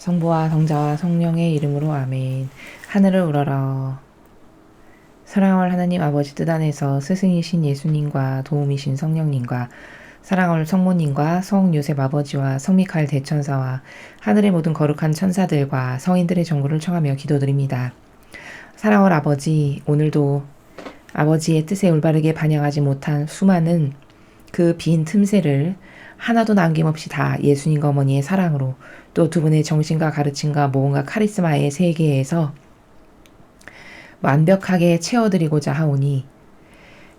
성부와 성자와 성령의 이름으로 아멘. 하늘을 우러러. 사랑할 하나님 아버지 뜻 안에서 스승이신 예수님과 도움이신 성령님과 사랑할 성모님과 성 요셉 아버지와 성미카엘 대천사와 하늘의 모든 거룩한 천사들과 성인들의 정보를 청하며 기도드립니다. 사랑할 아버지, 오늘도 아버지의 뜻에 올바르게 반영하지 못한 수많은 그 빈 틈새를 하나도 남김없이 다 예수님과 어머니의 사랑으로 또 두 분의 정신과 가르침과 모험과 카리스마의 세계에서 완벽하게 채워드리고자 하오니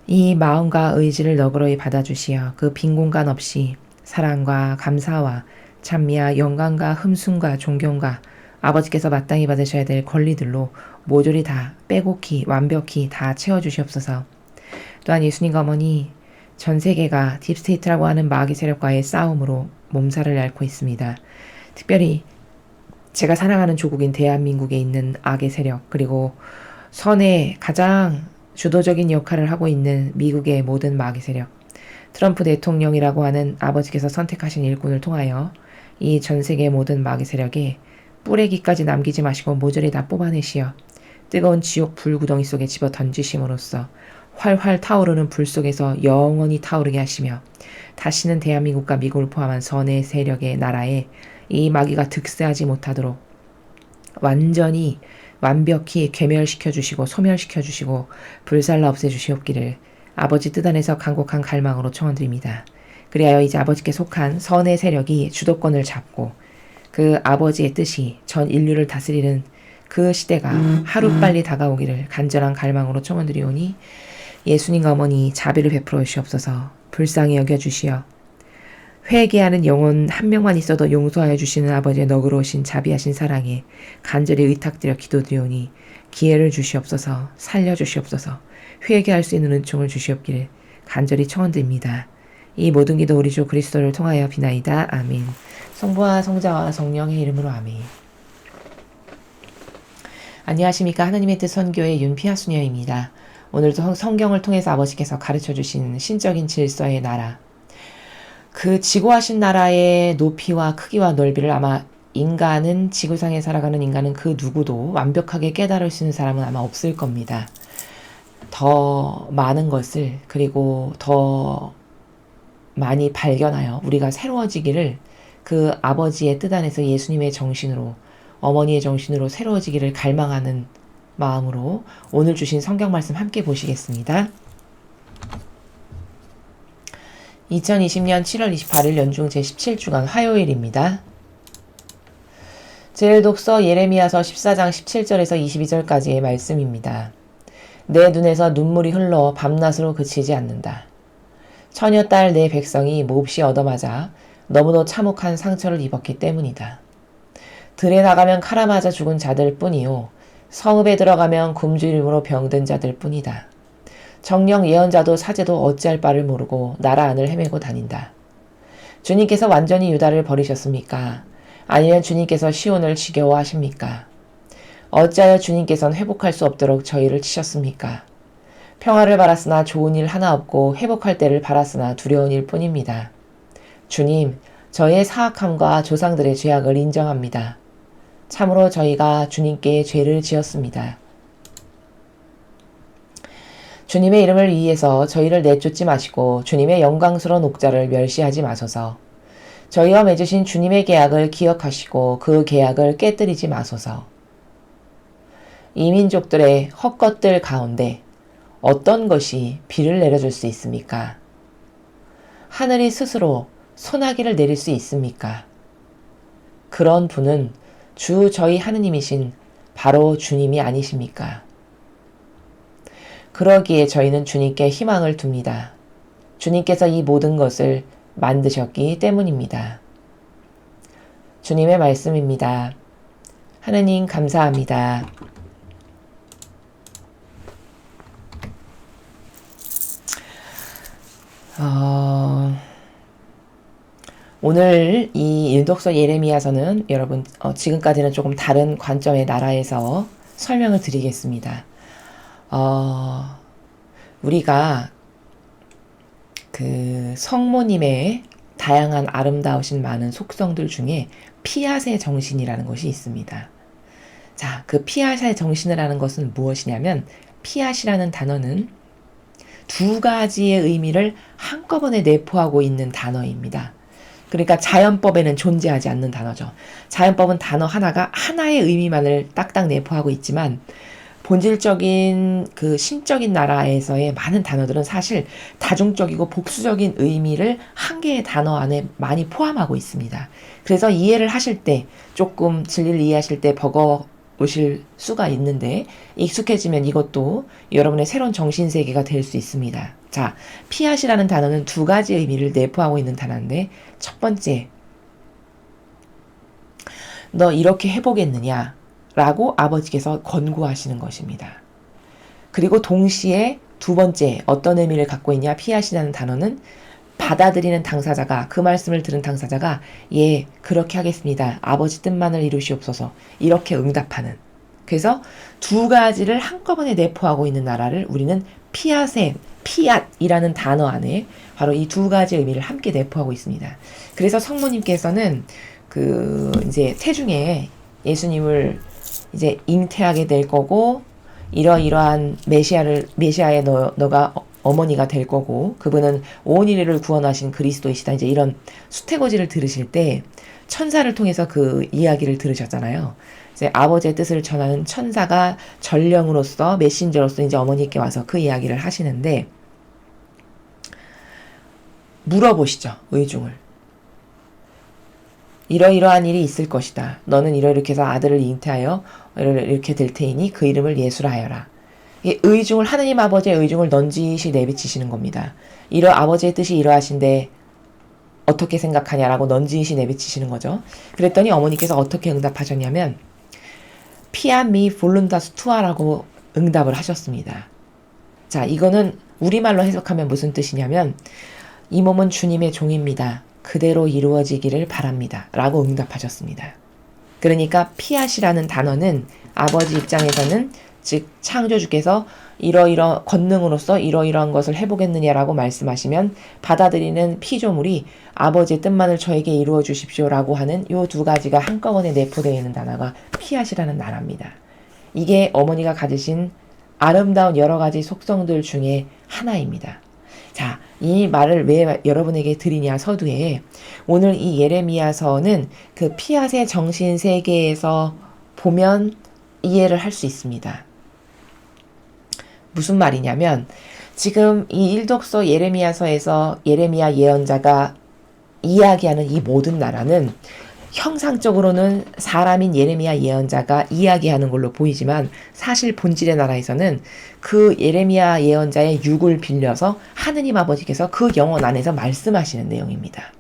이 마음과 의지를 너그러이 받아주시어 그 빈 공간 없이 사랑과 감사와 찬미와 영광과 흠숭과 존경과 아버지께서 마땅히 받으셔야 될 권리들로 모조리 다 빼곡히 완벽히 다 채워주시옵소서. 또한 예수님과 어머니 전 세계가 딥스테이트라고 하는 마귀 세력과의 싸움으로 몸살을 앓고 있습니다. 특별히 제가 사랑하는 조국인 대한민국에 있는 악의 세력, 그리고 선의 가장 주도적인 역할을 하고 있는 미국의 모든 마귀 세력, 트럼프 대통령이라고 하는 아버지께서 선택하신 일꾼을 통하여 이 전 세계의 모든 마귀 세력에 뿌레기까지 남기지 마시고 모조리 다 뽑아내시어 뜨거운 지옥 불구덩이 속에 집어 던지심으로써 활활 타오르는 불 속에서 영원히 타오르게 하시며 다시는 대한민국과 미국을 포함한 선의 세력의 나라에 이 마귀가 득세하지 못하도록 완전히 완벽히 괴멸시켜 주시고 소멸시켜 주시고 불살라 없애 주시옵기를 아버지 뜻 안에서 간곡한 갈망으로 청원드립니다. 그리하여 이제 아버지께 속한 선의 세력이 주도권을 잡고 그 아버지의 뜻이 전 인류를 다스리는 그 시대가 하루빨리 다가오기를 간절한 갈망으로 청원드리오니 예수님과 어머니 자비를 베풀어 주시옵소서. 불쌍히 여겨주시어 회개하는 영혼 한 명만 있어도 용서하여 주시는 아버지의 너그러우신 자비하신 사랑에 간절히 의탁드려 기도드리오니 기회를 주시옵소서. 살려주시옵소서. 회개할 수 있는 은총을 주시옵기를 간절히 청원드립니다. 이 모든 기도 우리 주 그리스도를 통하여 비나이다. 아멘. 성부와 성자와 성령의 이름으로 아멘. 안녕하십니까. 하나님의 뜻 선교의 윤피아 수녀입니다. 오늘도 성경을 통해서 아버지께서 가르쳐주신 신적인 질서의 나라, 그 지고하신 나라의 높이와 크기와 넓이를 아마 인간은, 지구상에 살아가는 인간은 그 누구도 완벽하게 깨달을 수 있는 사람은 아마 없을 겁니다. 더 많은 것을, 그리고 더 많이 발견하여 우리가 새로워지기를 그 아버지의 뜻 안에서 예수님의 정신으로, 어머니의 정신으로 새로워지기를 갈망하는 마음으로 오늘 주신 성경 말씀 함께 보시겠습니다. 2020년 7월 28일 연중 제17주간 화요일입니다. 제1독서 예레미야서 14장 17절에서 22절까지의 말씀입니다. 내 눈에서 눈물이 흘러 밤낮으로 그치지 않는다. 처녀딸 내 백성이 몹시 얻어맞아 너무도 참혹한 상처를 입었기 때문이다. 들에 나가면 칼아 맞아 죽은 자들 뿐이요 성읍에 들어가면 굶주림으로 병든 자들 뿐이다. 정령 예언자도 사제도 어찌할 바를 모르고 나라 안을 헤매고 다닌다. 주님께서 완전히 유다를 버리셨습니까? 아니면 주님께서 시온을 지겨워하십니까? 어찌하여 주님께서는 회복할 수 없도록 저희를 치셨습니까? 평화를 바랐으나 좋은 일 하나 없고 회복할 때를 바랐으나 두려운 일 뿐입니다. 주님, 저희의 사악함과 조상들의 죄악을 인정합니다. 참으로 저희가 주님께 죄를 지었습니다. 주님의 이름을 위해서 저희를 내쫓지 마시고 주님의 영광스러운 옥자를 멸시하지 마소서. 저희와 맺으신 주님의 계약을 기억하시고 그 계약을 깨뜨리지 마소서. 이 민족들의 헛것들 가운데 어떤 것이 비를 내려줄 수 있습니까? 하늘이 스스로 소나기를 내릴 수 있습니까? 그런 분은 주 저희 하느님이신 바로 주님이 아니십니까? 그러기에 저희는 주님께 희망을 둡니다. 주님께서 이 모든 것을 만드셨기 때문입니다. 주님의 말씀입니다. 하느님 감사합니다. 오늘 이 일독서 예레미야서는 여러분 지금까지는 조금 다른 관점의 나라에서 설명을 드리겠습니다. 우리가 그 성모님의 다양한 아름다우신 많은 속성들 중에 피앗의 정신이라는 것이 있습니다. 자, 그 피앗의 정신이라는 것은 무엇이냐면 피앗이라는 단어는 두 가지의 의미를 한꺼번에 내포하고 있는 단어입니다. 그러니까 자연법에는 존재하지 않는 단어죠. 자연법은 단어 하나가 하나의 의미만을 딱딱 내포하고 있지만 본질적인 그 신적인 나라에서의 많은 단어들은 사실 다중적이고 복수적인 의미를 한 개의 단어 안에 많이 포함하고 있습니다. 그래서 이해를 하실 때 조금 진리를 이해하실 때 버거우실 수가 있는데 익숙해지면 이것도 여러분의 새로운 정신세계가 될 수 있습니다. 자, 피앗이라는 단어는 두 가지 의미를 내포하고 있는 단어인데 첫 번째, 너 이렇게 해보겠느냐? 라고 아버지께서 권고하시는 것입니다. 그리고 동시에 두 번째 어떤 의미를 갖고 있냐? 피앗이라는 단어는 받아들이는 당사자가 그 말씀을 들은 당사자가 예 그렇게 하겠습니다. 아버지 뜻만을 이루시옵소서 이렇게 응답하는 그래서 두 가지를 한꺼번에 내포하고 있는 나라를 우리는 피앗이라는 단어 안에 바로 이 두 가지 의미를 함께 내포하고 있습니다. 그래서 성모님께서는 그 이제 태중에 예수님을 이제 잉태하게 될 거고 이러이러한 메시아의 너가 어머니가 될 거고 그분은 온 인류를 구원하신 그리스도이시다. 이제 이런 수태고지를 들으실 때 천사를 통해서 그 이야기를 들으셨잖아요. 이제 아버지의 뜻을 전하는 천사가 전령으로서 메신저로서 이제 어머니께 와서 그 이야기를 하시는데 물어보시죠. 의중을. 이러이러한 일이 있을 것이다. 너는 이렇게 해서 아들을 잉태하여 이렇게 될 테이니 그 이름을 예수라 하여라. 의중을 하느님 아버지의 의중을 넌지시 내비치시는 겁니다. 아버지의 뜻이 이러하신데 어떻게 생각하냐라고 넌지시 내비치시는 거죠. 그랬더니 어머니께서 어떻게 응답하셨냐면 피아 미 볼룬다스 투아라고 응답을 하셨습니다. 자, 이거는 우리말로 해석하면 무슨 뜻이냐면 이 몸은 주님의 종입니다. 그대로 이루어지기를 바랍니다. 라고 응답하셨습니다. 그러니까 피앗이라는 단어는 아버지 입장에서는 즉 창조주께서 이러이러 권능으로서 이러이러한 것을 해보겠느냐라고 말씀하시면 받아들이는 피조물이 아버지의 뜻만을 저에게 이루어 주십시오라고 하는 이 두 가지가 한꺼번에 내포되어 있는 단어가 피앗이라는 단어입니다. 이게 어머니가 가지신 아름다운 여러 가지 속성들 중에 하나입니다. 자, 이 말을 왜 여러분에게 드리냐 서두에 오늘 이 예레미야서는 그 피앗의 정신 세계에서 보면 이해를 할 수 있습니다. 무슨 말이냐면 지금 이 일독서 예레미야서에서 예레미야 예언자가 이야기하는 이 모든 나라는 형상적으로는 사람인 예레미야 예언자가 이야기하는 걸로 보이지만 사실 본질의 나라에서는 그 예레미야 예언자의 육을 빌려서 하느님 아버지께서 그 영혼 안에서 말씀하시는 내용입니다.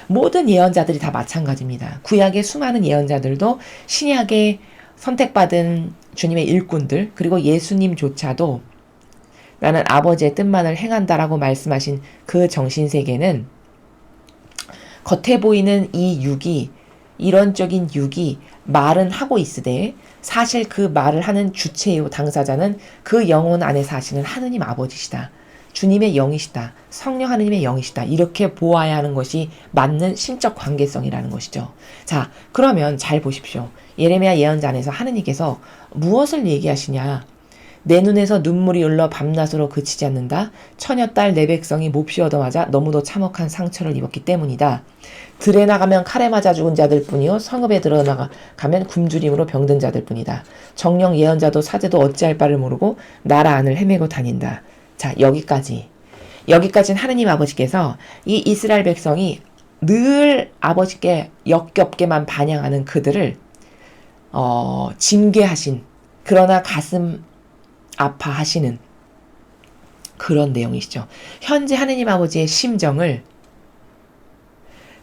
모든 예언자들이 다 마찬가지입니다. 구약의 수많은 예언자들도 신약에 선택받은 주님의 일꾼들 그리고 예수님조차도 나는 아버지의 뜻만을 행한다라고 말씀하신 그 정신세계는 겉에 보이는 이 육이 이론적인 육이 말은 하고 있으되 사실 그 말을 하는 주체요 당사자는 그 영혼 안에 사시는 하느님 아버지시다. 주님의 영이시다. 성령 하느님의 영이시다. 이렇게 보아야 하는 것이 맞는 신적 관계성이라는 것이죠. 자, 그러면 잘 보십시오. 예레미야 예언자 안에서 하느님께서 무엇을 얘기하시냐. 내 눈에서 눈물이 흘러 밤낮으로 그치지 않는다. 처녀딸 내 백성이 몹시 얻어맞아 너무도 참혹한 상처를 입었기 때문이다. 들에 나가면 칼에 맞아 죽은 자들 뿐이요 성읍에 들어가면 굶주림으로 병든 자들 뿐이다. 정령 예언자도 사제도 어찌할 바를 모르고 나라 안을 헤매고 다닌다. 자, 여기까지는 하느님 아버지께서 이 이스라엘 백성이 늘 아버지께 역겹게만 반향하는 그들을 징계하신 그러나 가슴 아파하시는 그런 내용이시죠. 현재 하느님 아버지의 심정을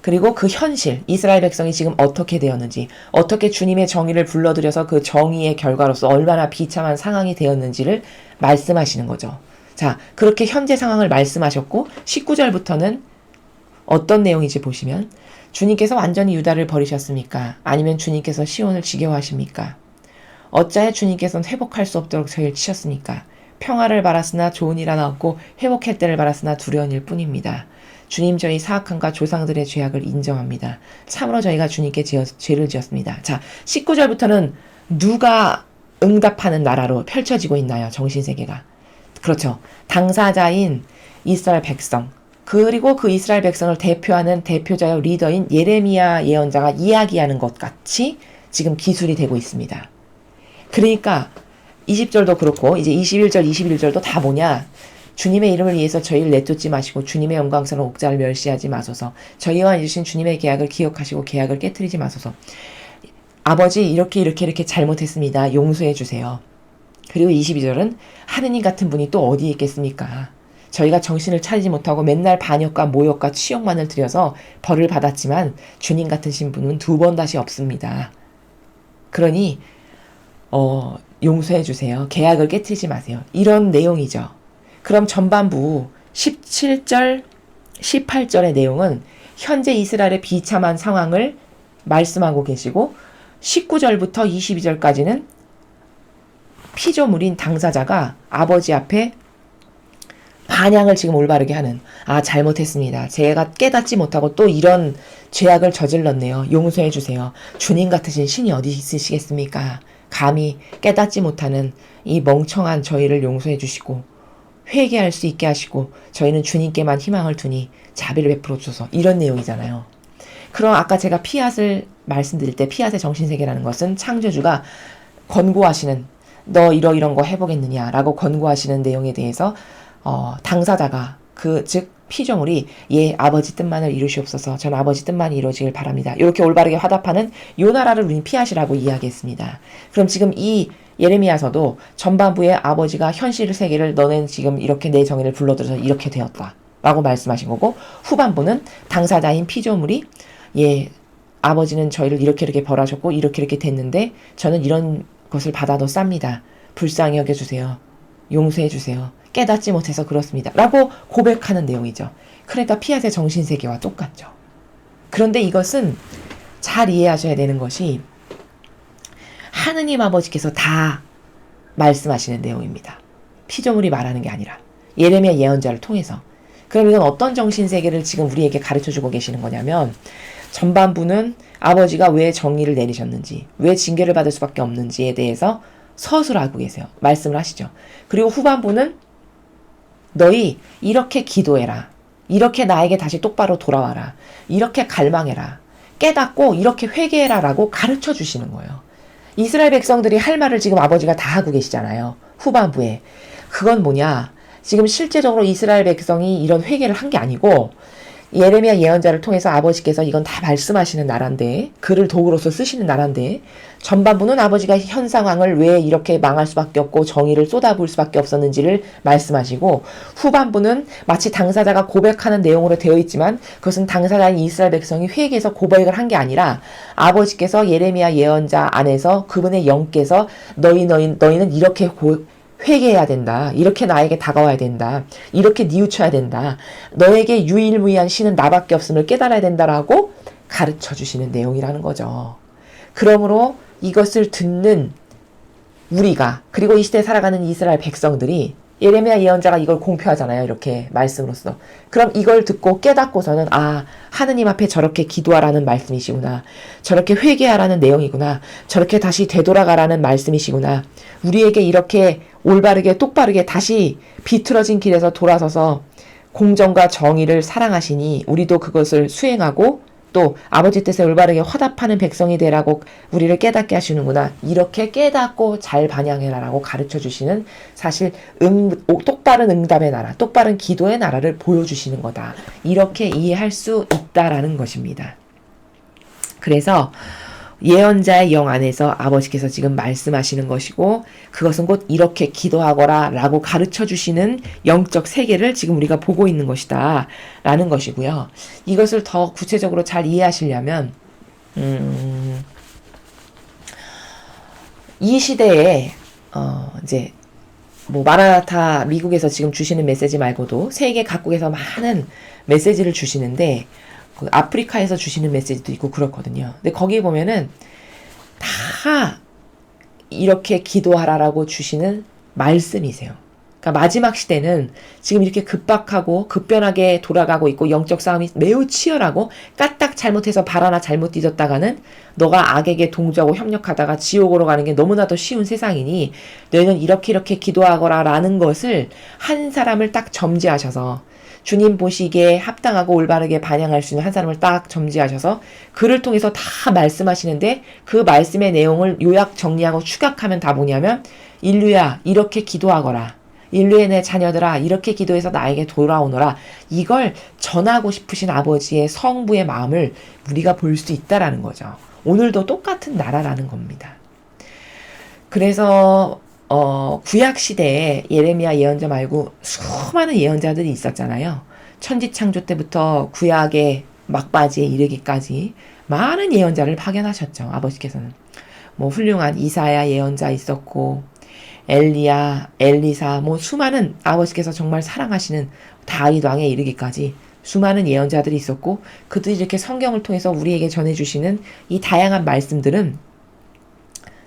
그리고 그 현실, 이스라엘 백성이 지금 어떻게 되었는지, 어떻게 주님의 정의를 불러들여서 그 정의의 결과로서 얼마나 비참한 상황이 되었는지를 말씀하시는 거죠. 자, 그렇게 현재 상황을 말씀하셨고 19절부터는 어떤 내용인지 보시면 주님께서 완전히 유다를 버리셨습니까? 아니면 주님께서 시온을 지겨워하십니까? 어찌하여 주님께서는 회복할 수 없도록 저희를 치셨습니까? 평화를 바랐으나 좋은 일 하나 없고 회복할 때를 바랐으나 두려운 일 뿐입니다. 주님 저희 사악함과 조상들의 죄악을 인정합니다. 참으로 저희가 주님께 죄를 지었습니다. 자, 19절부터는 누가 응답하는 나라로 펼쳐지고 있나요? 정신세계가. 그렇죠. 당사자인 이스라엘 백성, 그리고 그 이스라엘 백성을 대표하는 대표자여 리더인 예레미야 예언자가 이야기하는 것 같이 지금 기술이 되고 있습니다. 그러니까 20절도 그렇고 이제 21절, 21절도 다 뭐냐? 주님의 이름을 위해서 저희를 내쫓지 마시고 주님의 영광스러운 옥자를 멸시하지 마소서. 저희와 해주신 주님의 계약을 기억하시고 계약을 깨트리지 마소서. 아버지 이렇게 잘못했습니다. 용서해 주세요. 그리고 22절은 하느님 같은 분이 또 어디에 있겠습니까? 저희가 정신을 차리지 못하고 맨날 반역과 모욕과 치욕만을 들여서 벌을 받았지만 주님 같으신 분은 두 번 다시 없습니다. 그러니 용서해 주세요. 계약을 깨트리지 마세요. 이런 내용이죠. 그럼 전반부 17절, 18절의 내용은 현재 이스라엘의 비참한 상황을 말씀하고 계시고 19절부터 22절까지는 피조물인 당사자가 아버지 앞에 반향을 지금 올바르게 하는, 잘못했습니다. 제가 깨닫지 못하고 또 이런 죄악을 저질렀네요. 용서해 주세요. 주님 같으신 신이 어디 있으시겠습니까? 감히 깨닫지 못하는 이 멍청한 저희를 용서해 주시고 회개할 수 있게 하시고 저희는 주님께만 희망을 두니 자비를 베풀어 주소서. 이런 내용이잖아요. 그럼 아까 제가 피앗을 말씀드릴 때 피앗의 정신세계라는 것은 창조주가 권고하시는 너 이런 거 해보겠느냐라고 권고하시는 내용에 대해서 당사자가 즉 피조물이 아버지 뜻만을 이루시옵소서. 전 아버지 뜻만이 이루어지길 바랍니다. 이렇게 올바르게 화답하는 요 나라를 우린 피앗이라고 이야기했습니다. 그럼 지금 이 예레미야서도 전반부에 아버지가 현실 세계를 너는 지금 이렇게 내 정의를 불러들여서 이렇게 되었다 라고 말씀하신 거고, 후반부는 당사자인 피조물이 아버지는 저희를 이렇게 벌하셨고 이렇게 됐는데 저는 이런 것을 받아도 쌉니다. 불쌍히 여겨주세요. 용서해주세요. 깨닫지 못해서 그렇습니다. 라고 고백하는 내용이죠. 그러니까 피앗의 정신세계와 똑같죠. 그런데 이것은 잘 이해하셔야 되는 것이 하느님 아버지께서 다 말씀하시는 내용입니다. 피조물이 말하는 게 아니라 예레미야 예언자를 통해서. 그럼 이건 어떤 정신세계를 지금 우리에게 가르쳐주고 계시는 거냐면, 전반부는 아버지가 왜 정의를 내리셨는지, 왜 징계를 받을 수밖에 없는지에 대해서 서술하고 계세요. 말씀을 하시죠. 그리고 후반부는 너희 이렇게 기도해라. 이렇게 나에게 다시 똑바로 돌아와라. 이렇게 갈망해라. 깨닫고 이렇게 회개해라 라고 가르쳐 주시는 거예요. 이스라엘 백성들이 할 말을 지금 아버지가 다 하고 계시잖아요. 후반부에. 그건 뭐냐. 지금 실제적으로 이스라엘 백성이 이런 회개를 한 게 아니고 예레미야 예언자를 통해서 아버지께서 이건 다 말씀하시는 나라인데, 글을 도구로서 쓰시는 나라인데, 전반부는 아버지가 현 상황을 왜 이렇게 망할 수밖에 없고 정의를 쏟아부을 수밖에 없었는지를 말씀하시고, 후반부는 마치 당사자가 고백하는 내용으로 되어 있지만 그것은 당사자인 이스라엘 백성이 회개해서 고백을 한 게 아니라 아버지께서 예레미야 예언자 안에서 그분의 영께서 너희는 이렇게 회개해야 된다. 이렇게 나에게 다가와야 된다. 이렇게 뉘우쳐야 된다. 너에게 유일무이한 신은 나밖에 없음을 깨달아야 된다라고 가르쳐 주시는 내용이라는 거죠. 그러므로 이것을 듣는 우리가, 그리고 이 시대에 살아가는 이스라엘 백성들이, 예레미야 예언자가 이걸 공표하잖아요. 이렇게 말씀으로써. 그럼 이걸 듣고 깨닫고서는 하느님 앞에 저렇게 기도하라는 말씀이시구나. 저렇게 회개하라는 내용이구나. 저렇게 다시 되돌아가라는 말씀이시구나. 우리에게 이렇게 올바르게 똑바르게 다시 비틀어진 길에서 돌아서서 공정과 정의를 사랑하시니 우리도 그것을 수행하고 또 아버지 뜻에 올바르게 화답하는 백성이 되라고 우리를 깨닫게 하시는구나. 이렇게 깨닫고 잘 반영해라라고 가르쳐 주시는, 사실 똑바른 응답의 나라, 똑바른 기도의 나라를 보여주시는 거다. 이렇게 이해할 수 있다라는 것입니다. 그래서 예언자의 영 안에서 아버지께서 지금 말씀하시는 것이고, 그것은 곧 이렇게 기도하거라 라고 가르쳐 주시는 영적 세계를 지금 우리가 보고 있는 것이다 라는 것이고요. 이것을 더 구체적으로 잘 이해하시려면 이 시대에 이제 마라나타 미국에서 지금 주시는 메시지 말고도 세계 각국에서 많은 메시지를 주시는데, 그 아프리카에서 주시는 메시지도 있고 그렇거든요. 근데 거기 보면은 다 이렇게 기도하라라고 주시는 말씀이세요. 그러니까 마지막 시대는 지금 이렇게 급박하고 급변하게 돌아가고 있고 영적 싸움이 매우 치열하고 까딱 잘못해서 발 하나 잘못 뒤졌다가는 너가 악에게 동조하고 협력하다가 지옥으로 가는 게 너무나도 쉬운 세상이니 너희는 이렇게 기도하거라 라는 것을 한 사람을 딱 점지하셔서 주님 보시기에 합당하고 올바르게 반영할 수 있는 한 사람을 딱 점지하셔서 그를 통해서 다 말씀하시는데 그 말씀의 내용을 요약 정리하고 추각하면 다 뭐냐면 인류야 이렇게 기도하거라. 인류의 내 자녀들아 이렇게 기도해서 나에게 돌아오너라. 이걸 전하고 싶으신 아버지의 성부의 마음을 우리가 볼 수 있다라는 거죠. 오늘도 똑같은 나라라는 겁니다. 그래서 구약 시대에 예레미야 예언자 말고 수많은 예언자들이 있었잖아요. 천지창조 때부터 구약의 막바지에 이르기까지 많은 예언자를 파견하셨죠. 아버지께서는. 뭐 훌륭한 이사야 예언자 있었고 엘리야, 엘리사, 뭐 수많은 아버지께서 정말 사랑하시는 다윗 왕에 이르기까지 수많은 예언자들이 있었고 그들이 이렇게 성경을 통해서 우리에게 전해주시는 이 다양한 말씀들은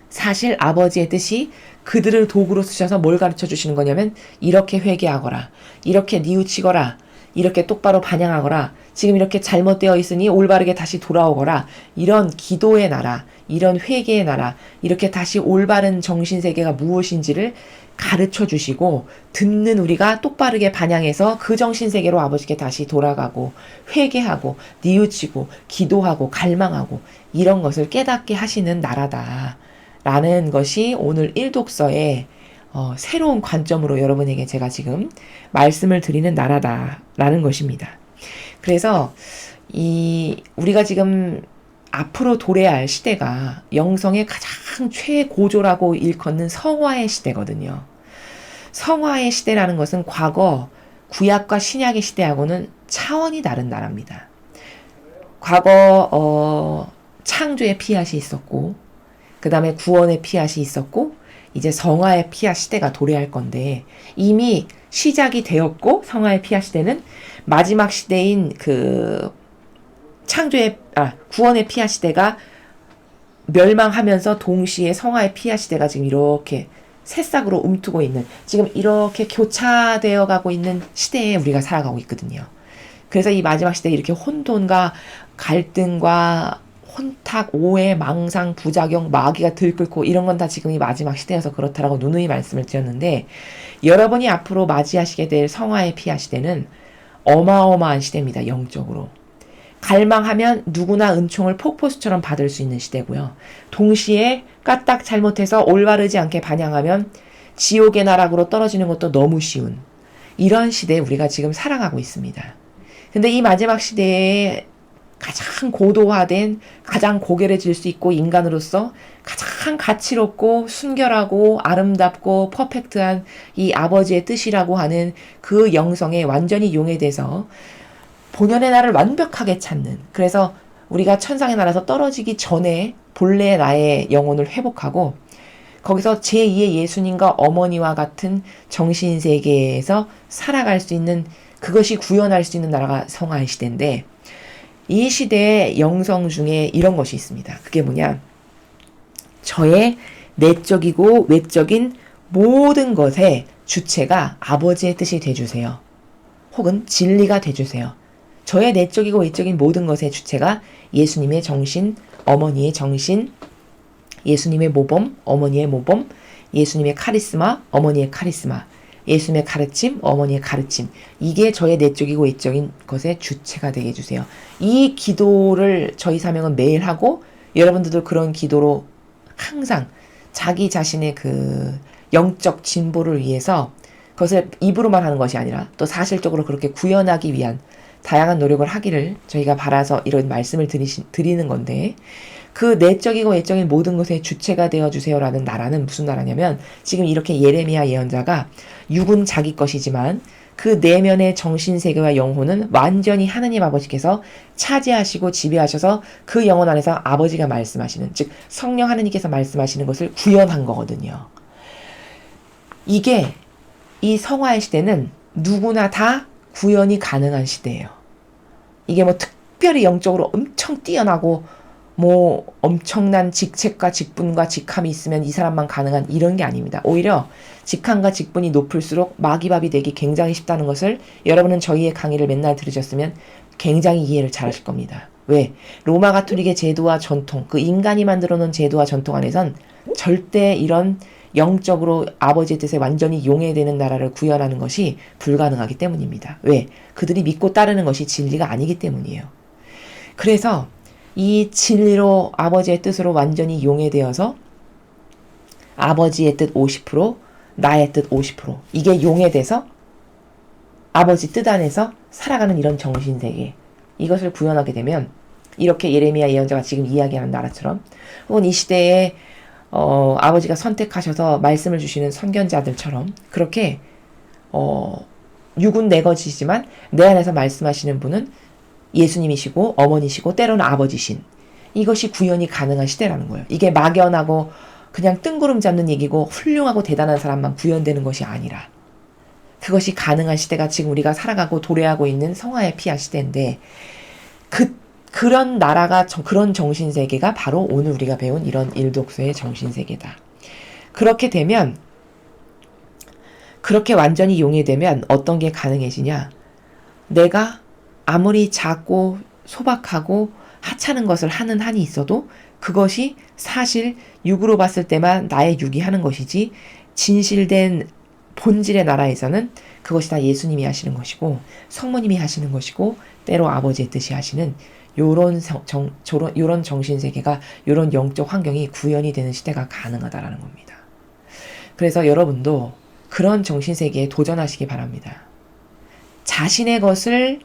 사실 아버지의 뜻이 그들을 도구로 쓰셔서 뭘 가르쳐 주시는 거냐면 이렇게 회개하거라, 이렇게 뉘우치거라, 이렇게 똑바로 반향하거라, 지금 이렇게 잘못되어 있으니 올바르게 다시 돌아오거라, 이런 기도의 나라, 이런 회개의 나라, 이렇게 다시 올바른 정신세계가 무엇인지를 가르쳐 주시고 듣는 우리가 똑바르게 반향해서 그 정신세계로 아버지께 다시 돌아가고 회개하고 뉘우치고 기도하고 갈망하고 이런 것을 깨닫게 하시는 나라다 라는 것이 오늘 일독서의 새로운 관점으로 여러분에게 제가 지금 말씀을 드리는 나라다라는 것입니다. 그래서 우리가 지금 앞으로 도래할 시대가 영성의 가장 최고조라고 일컫는 성화의 시대거든요. 성화의 시대라는 것은 과거 구약과 신약의 시대하고는 차원이 다른 나라입니다. 과거 창조의 피앗이 있었고 그 다음에 구원의 피앗이 있었고 이제 성화의 피앗 시대가 도래할 건데 이미 시작이 되었고 성화의 피앗 시대는 마지막 시대인 그 구원의 피앗 시대가 멸망하면서 동시에 성화의 피앗 시대가 지금 이렇게 새싹으로 움트고 있는 지금 이렇게 교차되어 가고 있는 시대에 우리가 살아가고 있거든요. 그래서 이 마지막 시대에 이렇게 혼돈과 갈등과 혼탁, 오해, 망상, 부작용, 마귀가 들끓고 이런 건 다 지금 이 마지막 시대여서 그렇다라고 누누이 말씀을 드렸는데 여러분이 앞으로 맞이하시게 될 성화의 피앗 시대는 어마어마한 시대입니다. 영적으로. 갈망하면 누구나 은총을 폭포수처럼 받을 수 있는 시대고요. 동시에 까딱 잘못해서 올바르지 않게 반향하면 지옥의 나락으로 떨어지는 것도 너무 쉬운 이런 시대에 우리가 지금 살아가고 있습니다. 근데 이 마지막 시대에 가장 고도화된 가장 고개를 질 수 있고 인간으로서 가장 가치롭고 순결하고 아름답고 퍼펙트한 이 아버지의 뜻이라고 하는 그 영성에 완전히 용해돼서 본연의 나를 완벽하게 찾는 그래서 우리가 천상의 나라에서 떨어지기 전에 본래의 나의 영혼을 회복하고 거기서 제2의 예수님과 어머니와 같은 정신세계에서 살아갈 수 있는 그것이 구현할 수 있는 나라가 성화의 시대인데 이 시대의 영성 중에 이런 것이 있습니다. 그게 뭐냐? 저의 내적이고 외적인 모든 것의 주체가 아버지의 뜻이 돼주세요. 혹은 진리가 돼주세요. 저의 내적이고 외적인 모든 것의 주체가 예수님의 정신, 어머니의 정신, 예수님의 모범, 어머니의 모범, 예수님의 카리스마, 어머니의 카리스마, 예수님의 가르침, 어머니의 가르침. 이게 저의 내적이고 외적인 것의 주체가 되게 해주세요. 이 기도를 저희 사명은 매일 하고 여러분들도 그런 기도로 항상 자기 자신의 그 영적 진보를 위해서 그것을 입으로만 하는 것이 아니라 또 사실적으로 그렇게 구현하기 위한 다양한 노력을 하기를 저희가 바라서 이런 말씀을 드리는 건데 그 내적이고 외적인 모든 것의 주체가 되어주세요라는 나라는 무슨 나라냐면 지금 이렇게 예레미야 예언자가 육은 자기 것이지만 그 내면의 정신세계와 영혼은 완전히 하느님 아버지께서 차지하시고 지배하셔서 그 영혼 안에서 아버지가 말씀하시는 즉 성령 하느님께서 말씀하시는 것을 구현한 거거든요. 이게 이 성화의 시대는 누구나 다 구현이 가능한 시대예요. 이게 뭐 특별히 영적으로 엄청 뛰어나고 뭐 엄청난 직책과 직분과 직함이 있으면 이 사람만 가능한 이런 게 아닙니다. 오히려 직함과 직분이 높을수록 마귀밥이 되기 굉장히 쉽다는 것을 여러분은 저희의 강의를 맨날 들으셨으면 굉장히 이해를 잘 하실 겁니다. 왜? 로마 가톨릭의 제도와 전통, 그 인간이 만들어 놓은 제도와 전통 안에선 절대 이런 영적으로 아버지의 뜻에 완전히 용해되는 나라를 구현하는 것이 불가능하기 때문입니다. 왜? 그들이 믿고 따르는 것이 진리가 아니기 때문이에요. 그래서 이 진리로 아버지의 뜻으로 완전히 용해되어서 아버지의 뜻 50%, 나의 뜻 50%, 이게 용해돼서 아버지 뜻 안에서 살아가는 이런 정신세계, 이것을 구현하게 되면 이렇게 예레미야 예언자가 지금 이야기하는 나라처럼, 혹은 이 시대에 아버지가 선택하셔서 말씀을 주시는 선견자들처럼 그렇게 육은 내 것이지만 내 안에서 말씀하시는 분은 예수님이시고 어머니시고 때로는 아버지신, 이것이 구현이 가능한 시대라는 거예요. 이게 막연하고 그냥 뜬구름 잡는 얘기고 훌륭하고 대단한 사람만 구현되는 것이 아니라 그것이 가능한 시대가 지금 우리가 살아가고 도래하고 있는 성화의 피아 시대인데, 그런 나라가 그런 정신세계가 바로 오늘 우리가 배운 이런 일독서의 정신세계다. 그렇게 되면, 그렇게 완전히 용해되면 어떤 게 가능해지냐? 내가 아무리 작고 소박하고 하찮은 것을 하는 한이 있어도 그것이 사실 육으로 봤을 때만 나의 육이 하는 것이지, 진실된 본질의 나라에서는 그것이 다 예수님이 하시는 것이고 성모님이 하시는 것이고 때로 아버지의 뜻이 하시는 요런 정신세계가, 요런 영적 환경이 구현이 되는 시대가 가능하다라는 겁니다. 그래서 여러분도 그런 정신세계에 도전하시기 바랍니다. 자신의 것을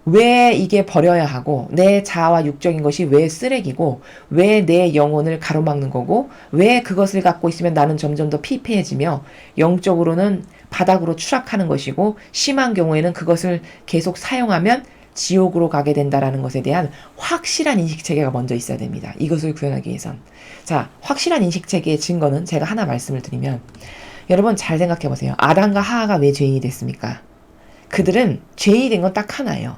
왜 이게 버려야 하고, 내 자아와 육적인 것이 왜 쓰레기고, 왜 내 영혼을 가로막는 거고, 왜 그것을 갖고 있으면 나는 점점 더 피폐해지며 영적으로는 바닥으로 추락하는 것이고, 심한 경우에는 그것을 계속 사용하면 지옥으로 가게 된다라는 것에 대한 확실한 인식체계가 먼저 있어야 됩니다. 이것을 구현하기 위해선. 자, 확실한 인식체계의 증거는 제가 하나 말씀을 드리면, 여러분 잘 생각해 보세요. 아담과 하하가 왜 죄인이 됐습니까? 그들은 죄인이 된 건 딱 하나예요.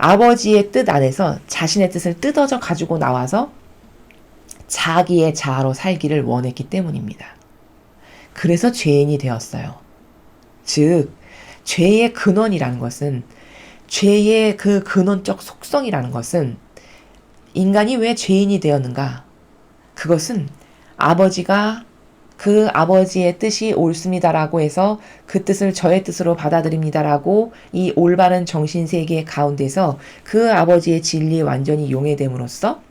아버지의 뜻 안에서 자신의 뜻을 뜯어져 가지고 나와서 자기의 자아로 살기를 원했기 때문입니다. 그래서 죄인이 되었어요. 즉, 죄의 근원이라는 것은, 죄의 그 근원적 속성이라는 것은, 인간이 왜 죄인이 되었는가? 그것은 아버지가 그 아버지의 뜻이 옳습니다라고 해서 그 뜻을 저의 뜻으로 받아들입니다라고 이 올바른 정신세계 가운데서 그 아버지의 진리에 완전히 용해됨으로써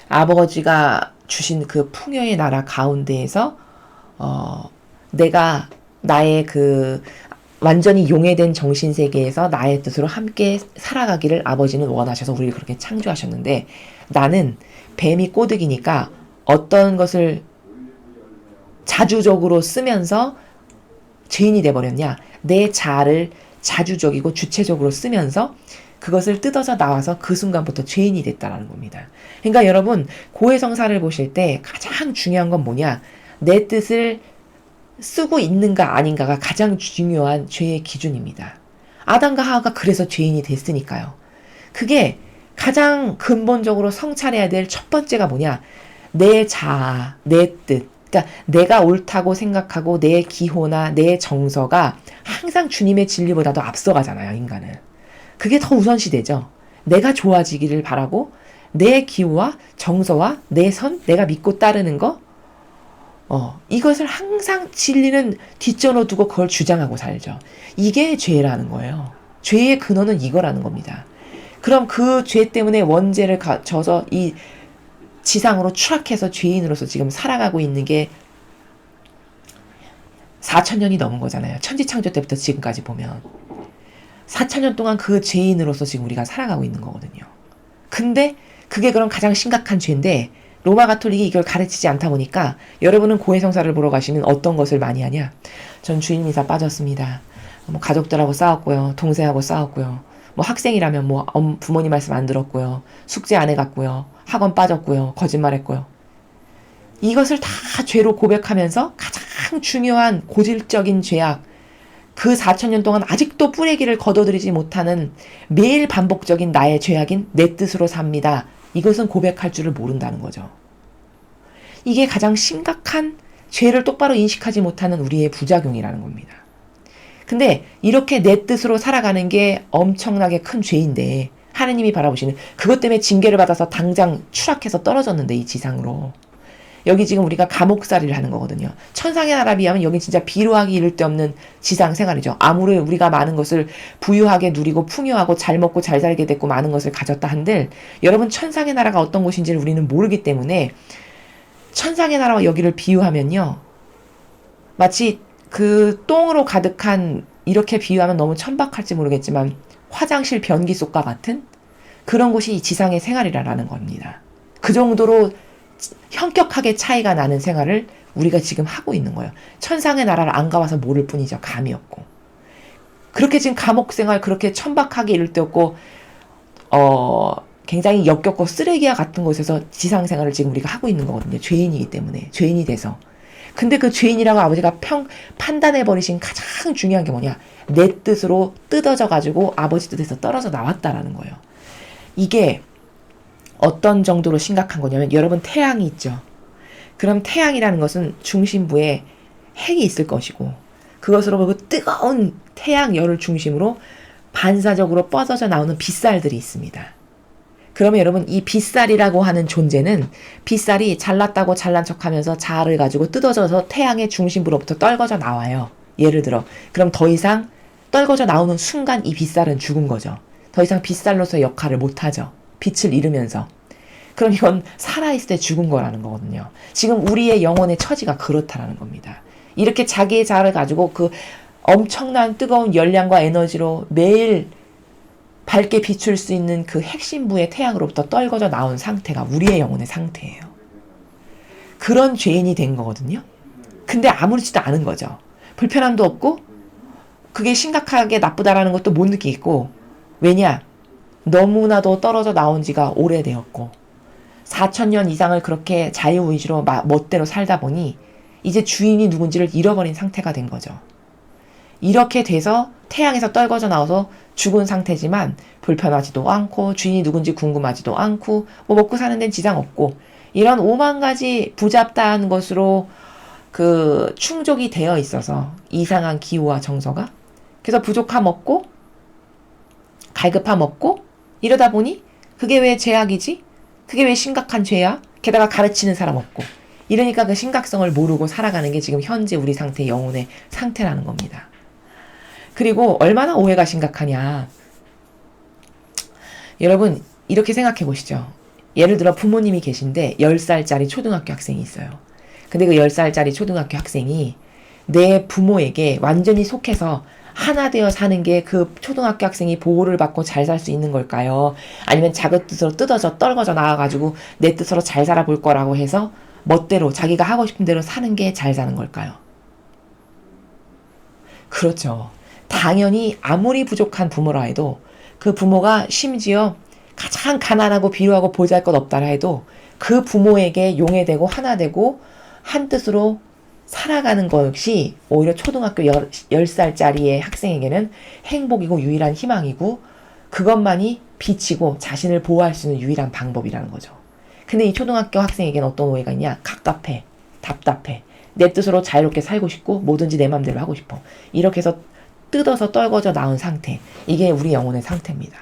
아버지가 주신 그 풍요의 나라 가운데에서 내가 나의 그 완전히 용해된 정신세계에서 나의 뜻으로 함께 살아가기를 아버지는 원하셔서 우리를 그렇게 창조하셨는데, 나는 뱀이 꼬드기니까 어떤 것을 자주적으로 쓰면서 죄인이 돼버렸냐? 내 자아를 자주적이고 주체적으로 쓰면서 그것을 뜯어서 나와서 그 순간부터 죄인이 됐다는 겁니다. 그러니까 여러분, 고해성사를 보실 때 가장 중요한 건 뭐냐? 내 뜻을 쓰고 있는가 아닌가가 가장 중요한 죄의 기준입니다. 아담과 하하가 그래서 죄인이 됐으니까요. 그게 가장 근본적으로 성찰해야 될 첫 번째가 뭐냐? 내 자아, 내 뜻. 그러니까 내가 옳다고 생각하고 내 기호나 내 정서가 항상 주님의 진리보다도 앞서가잖아요, 인간은. 그게 더 우선시되죠. 내가 좋아지기를 바라고 내 기호와 정서와 내 선, 내가 믿고 따르는 거, 이것을 항상 진리는 뒷전으로 두고 그걸 주장하고 살죠. 이게 죄라는 거예요. 죄의 근원은 이거라는 겁니다. 그럼 그 죄 때문에 원죄를 져서 이 지상으로 추락해서 죄인으로서 지금 살아가고 있는 게 4,000년이 넘은 거잖아요. 천지창조 때부터 지금까지 보면 4,000년 동안 그 죄인으로서 지금 우리가 살아가고 있는 거거든요. 근데 그게 그럼 가장 심각한 죄인데, 로마 가톨릭이 이걸 가르치지 않다 보니까 여러분은 고해성사를 보러 가시면 어떤 것을 많이 하냐? 전 주일 미사 빠졌습니다. 뭐 가족들하고 싸웠고요. 동생하고 싸웠고요. 뭐 학생이라면 뭐 부모님 말씀 안 들었고요. 숙제 안 해갔고요. 학원 빠졌고요. 거짓말했고요. 이것을 다 죄로 고백하면서 가장 중요한 고질적인 죄악, 그 4,000년 동안 아직도 뿌레기를 거둬들이지 못하는 매일 반복적인 나의 죄악인 내 뜻으로 삽니다. 이것은 고백할 줄을 모른다는 거죠. 이게 가장 심각한 죄를 똑바로 인식하지 못하는 우리의 부작용이라는 겁니다. 근데 이렇게 내 뜻으로 살아가는 게 엄청나게 큰 죄인데 하느님이 바라보시는, 그것 때문에 징계를 받아서 당장 추락해서 떨어졌는데 이 지상으로. 여기 지금 우리가 감옥살이를 하는 거거든요. 천상의 나라 비하면 여기 진짜 비루하기 이를 데 없는 지상 생활이죠. 아무리 우리가 많은 것을 부유하게 누리고 풍요하고 잘 먹고 잘 살게 됐고 많은 것을 가졌다 한들 여러분 천상의 나라가 어떤 곳인지를 우리는 모르기 때문에 천상의 나라와 여기를 비유하면요. 마치 그 똥으로 가득한, 이렇게 비유하면 너무 천박할지 모르겠지만 화장실 변기 속과 같은 그런 곳이 이 지상의 생활이라는 겁니다. 그 정도로 현격하게 차이가 나는 생활을 우리가 지금 하고 있는 거예요. 천상의 나라를 안 가봐서 모를 뿐이죠. 감이 없고. 그렇게 지금 감옥 생활 그렇게 천박하게 이를 데 없고 굉장히 역겹고 쓰레기와 같은 곳에서 지상 생활을 지금 우리가 하고 있는 거거든요. 죄인이기 때문에. 죄인이 돼서. 근데 그 죄인이라고 아버지가 판단해버리신 가장 중요한 게 뭐냐. 내 뜻으로 뜯어져가지고 아버지 뜻에서 떨어져 나왔다라는 거예요. 이게 어떤 정도로 심각한 거냐면 여러분 태양이 있죠. 그럼 태양이라는 것은 중심부에 핵이 있을 것이고 그것으로 그 뜨거운 태양열을 중심으로 반사적으로 뻗어져 나오는 빗살들이 있습니다. 그러면 여러분 이 빗살이라고 하는 존재는 빗살이 잘났다고 잘난 척하면서 자아를 가지고 뜯어져서 태양의 중심부로부터 떨궈져 나와요. 예를 들어 그럼 더 이상 떨궈져 나오는 순간 이 빗살은 죽은 거죠. 더 이상 빗살로서의 역할을 못하죠. 빛을 잃으면서. 그럼 이건 살아있을 때 죽은 거라는 거거든요. 지금 우리의 영혼의 처지가 그렇다라는 겁니다. 이렇게 자기의 자아를 가지고 그 엄청난 뜨거운 열량과 에너지로 매일 밝게 비출 수 있는 그 핵심부의 태양으로부터 떨궈져 나온 상태가 우리의 영혼의 상태예요. 그런 죄인이 된 거거든요. 근데 아무렇지도 않은 거죠. 불편함도 없고 그게 심각하게 나쁘다라는 것도 못 느끼겠고, 왜냐? 너무나도 떨어져 나온 지가 오래되었고 4,000년 이상을 그렇게 자유의지로 멋대로 살다 보니 이제 주인이 누군지를 잃어버린 상태가 된 거죠. 이렇게 돼서 태양에서 떨궈져 나와서 죽은 상태지만 불편하지도 않고 주인이 누군지 궁금하지도 않고 뭐 먹고 사는 데는 지장 없고 이런 5만 가지 부잡다한 것으로 그 충족이 되어 있어서 이상한 기호와 정서가, 그래서 부족함 없고 갈급함 없고 이러다 보니 그게 왜 죄악이지? 그게 왜 심각한 죄야? 게다가 가르치는 사람 없고 이러니까 그 심각성을 모르고 살아가는 게 지금 현재 우리 상태, 영혼의 상태라는 겁니다. 그리고 얼마나 오해가 심각하냐. 여러분 이렇게 생각해 보시죠. 예를 들어 부모님이 계신데 10살짜리 초등학교 학생이 있어요. 근데 그 10살짜리 초등학교 학생이 내 부모에게 완전히 속해서 하나 되어 사는 게 그 초등학교 학생이 보호를 받고 잘 살 수 있는 걸까요? 아니면 자기 뜻으로 뜯어져 떨궈져 나와가지고 내 뜻으로 잘 살아볼 거라고 해서 멋대로 자기가 하고 싶은 대로 사는 게 잘 사는 걸까요? 그렇죠. 당연히 아무리 부족한 부모라 해도 그 부모가 심지어 가장 가난하고 비루하고 보잘것없다라 해도 그 부모에게 용해되고 하나 되고 한 뜻으로 살아가는 것이 오히려 초등학교 10살짜리의 학생에게는 행복이고 유일한 희망이고 그것만이 빛이고 자신을 보호할 수 있는 유일한 방법이라는 거죠. 근데 이 초등학교 학생에게는 어떤 오해가 있냐? 갑갑해, 답답해, 내 뜻으로 자유롭게 살고 싶고 뭐든지 내 맘대로 하고 싶어. 이렇게 해서 뜯어서 떨궈져 나온 상태, 이게 우리 영혼의 상태입니다.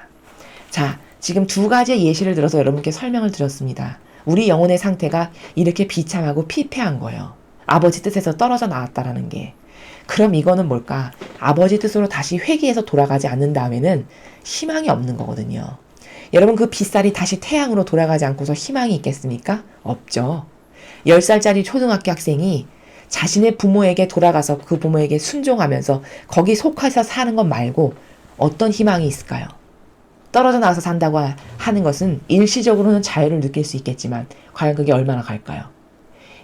자, 지금 두 가지의 예시를 들어서 여러분께 설명을 드렸습니다. 우리 영혼의 상태가 이렇게 비참하고 피폐한 거예요. 아버지 뜻에서 떨어져 나왔다라는 게. 그럼 이거는 뭘까? 아버지 뜻으로 다시 회귀해서 돌아가지 않는 다음에는 희망이 없는 거거든요. 여러분 그 빗살이 다시 태양으로 돌아가지 않고서 희망이 있겠습니까? 없죠. 10살짜리 초등학교 학생이 자신의 부모에게 돌아가서 그 부모에게 순종하면서 거기 속해서 사는 것 말고 어떤 희망이 있을까요? 떨어져 나와서 산다고 하는 것은 일시적으로는 자유를 느낄 수 있겠지만 과연 그게 얼마나 갈까요?